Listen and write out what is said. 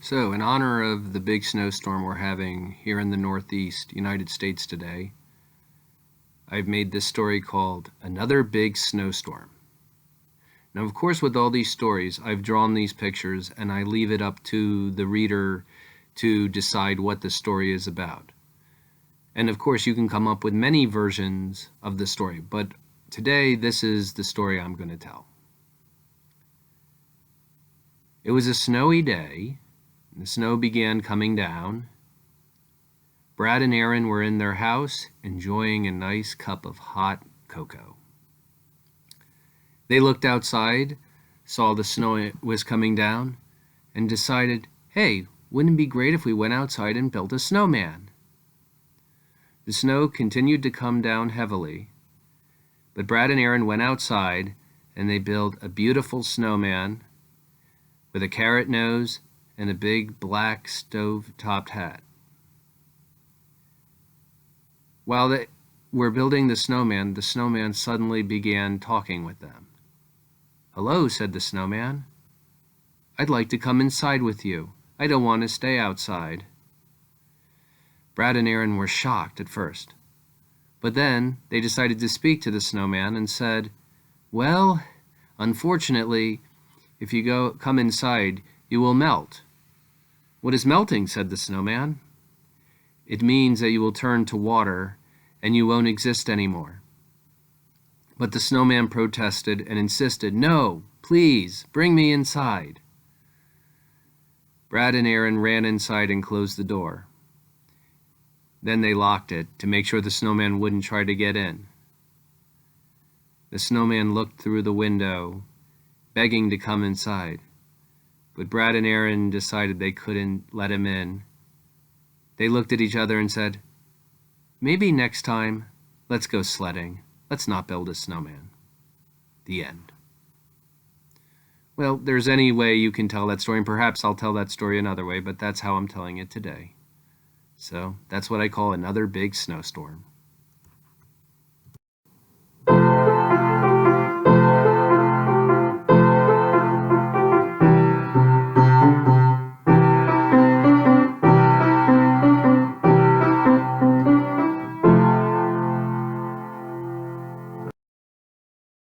So, in honor of the big snowstorm we're having here in the Northeast United States today, I've made this story called Another Big Snowstorm. Now, of course, with all these stories, I've drawn these pictures and I leave it up to the reader to decide what the story is about. And of course, you can come up with many versions of the story, but today this is the story I'm going to tell. It was a snowy day. The snow began coming down. Brad and Aaron were in their house enjoying a nice cup of hot cocoa. They looked outside, saw the snow was coming down, and decided, hey, wouldn't it be great if we went outside and built a snowman? The snow continued to come down heavily, but Brad and Aaron went outside and they built a beautiful snowman with a carrot nose and a big black stove-topped hat. While they were building the snowman suddenly began talking with them. "Hello," said the snowman. "I'd like to come inside with you. I don't want to stay outside." Brad and Aaron were shocked at first, but then they decided to speak to the snowman and said, "Well, unfortunately, if you come inside, you will melt." "What is melting?" said the snowman. "It means that you will turn to water and you won't exist anymore." But the snowman protested and insisted, "No, please, bring me inside." Brad and Aaron ran inside and closed the door. Then they locked it to make sure the snowman wouldn't try to get in. The snowman looked through the window, begging to come inside. But Brad and Aaron decided they couldn't let him in. They looked at each other and said, "Maybe next time, let's go sledding. Let's not build a snowman." The end. Well, there's any way you can tell that story, and perhaps I'll tell that story another way, but that's how I'm telling it today. So that's what I call another big snowstorm.